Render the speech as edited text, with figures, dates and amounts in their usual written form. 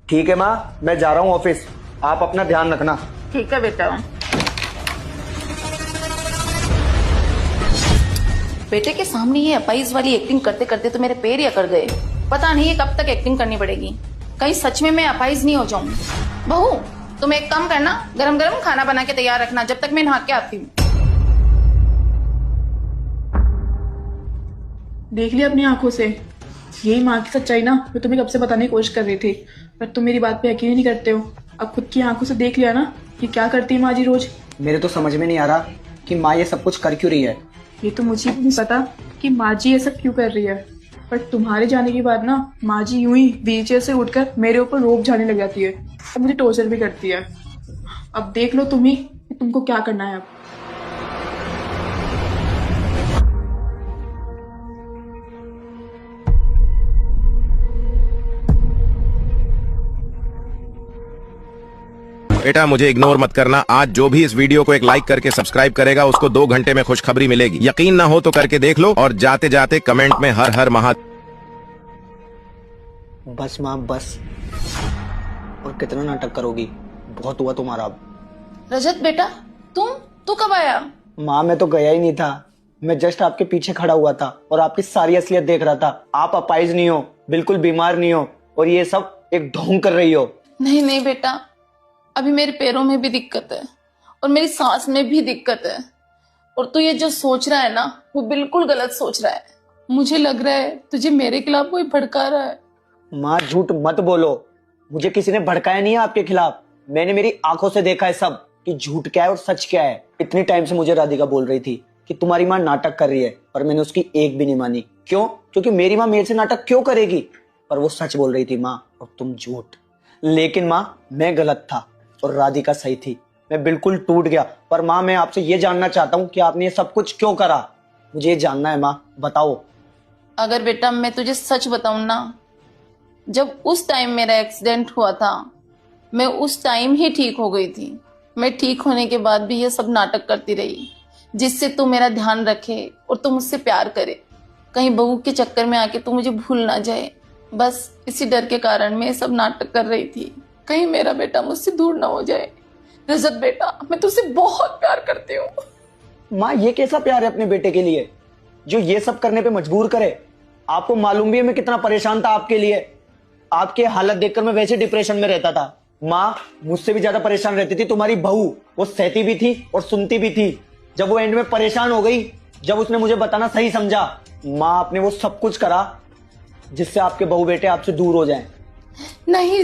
ठीक है माँ, मैं जा रहा हूँ ऑफिस, आप अपना ध्यान रखना। ठीक है बेटा। बेटे के सामने ये अपाइज वाली एक्टिंग करते करते तो मेरे पैर ही अकड़ गए। पता नहीं ये कब तक एक्टिंग करनी पड़ेगी, कहीं सच में मैं अपाइज नहीं हो जाऊं। बहू, तुम एक काम करना, गरम गरम खाना बना के तैयार रखना जब तक मैं नहा के आती हूँ। देख लिया अपनी आंखों से, यही माँ की सच्चाई ना, मैं तुम्हें कब से बताने की कोशिश कर रही थी, पर तुम मेरी बात पे यकीन ही नहीं करते हो। अब खुद की आंखों से देख लिया ना कि क्या करती है माँ जी रोज। मेरे तो समझ में नहीं आ रहा कि माँ ये सब कुछ कर क्यों रही है। ये तो मुझे भी नहीं पता कि माँ जी ये सब क्यों कर रही है, पर तुम्हारे जाने के बाद ना माँ जी यूं ही व्हीलचेयर से उठकर मेरे ऊपर रोप झाड़ने लग जाती है और मुझे टॉर्चर भी करती है। अब देख लो तुम ही कि तुमको क्या करना है अब। बेटा मुझे इग्नोर मत करना। आज जो भी इस वीडियो को एक लाइक करके सब्सक्राइब करेगा उसको 2 घंटे में खुशखबरी मिलेगी। यकीन ना हो तो करके देख लो और जाते जाते कमेंट में हर हर महा। बस माँ बस, और कितना नाटक करोगी, बहुत हुआ तुम्हारा अब। रजत बेटा, तू कब आया? माँ मैं तो गया ही नहीं था, मैं जस्ट आपके पीछे खड़ा हुआ था और आपकी सारी असलियत देख रहा था। आप अपाइज नहीं हो, बिल्कुल बीमार नहीं हो, और ये सब एक ढोंग कर रही हो। नहीं नहीं बेटा, अभी मेरे पैरों में भी दिक्कत है और मेरी सांस में भी दिक्कत है, और तू ये जो सोच रहा है ना वो बिल्कुल गलत सोच रहा है। मुझे लग रहा है तुझे मेरे खिलाफ कोई भड़का रहा है। माँ झूठ मत बोलो, मुझे किसी ने भड़काया नहीं है आपके खिलाफ। मैंने मेरी आंखों से देखा है सब कि झूठ क्या है और सच क्या है। इतनी टाइम से मुझे राधिका बोल रही थी कि तुम्हारी माँ नाटक कर रही है, पर मैंने उसकी एक भी नहीं मानी। क्यों? क्योंकि मेरी माँ मेरे से नाटक क्यों करेगी, पर वो सच बोल रही थी माँ और तुम झूठ। लेकिन माँ मैं गलत था और राधिका सही थी, मैं बिल्कुल टूट गया। पर माँ मैं आपसे ये जानना चाहता हूँ कि आपने ये सब कुछ क्यों करा, मुझे ये जानना है माँ, बताओ। अगर बेटा मैं तुझे सच बताऊं ना, जब उस टाइम मेरा एक्सीडेंट हुआ था मैं उस टाइम ही ठीक हो गई थी। मैं ठीक होने के बाद भी ये सब नाटक करती रही जिससे तू मेरा ध्यान रखे और तू मुझसे प्यार करे, कहीं बहू के चक्कर में आके तू मुझे भूल ना जाए। बस इसी डर के कारण मैं ये सब नाटक कर रही थी, कहीं मेरा बेटा मुझसे दूर ना हो जाए। रजत बेटा, मैं तुझसे बहुत प्यार करती हूँ। माँ ये कैसा प्यार है अपने बेटे के लिए जो ये सब करने पे मजबूर करे? आपको मालूम भी है मैं कितना परेशान था आपके लिए। आपके हालत देखकर मैं वैसे डिप्रेशन में रहता था। माँ मुझसे भी ज्यादा परेशान रहती थी तुम्हारी बहू, वो सहती भी थी और सुनती भी थी। जब वो एंड में परेशान हो गई, जब उसने मुझे बताना सही समझा, माँ आपने वो सब कुछ करा जिससे आपके बहू बेटे आपसे दूर हो जाएं। नहीं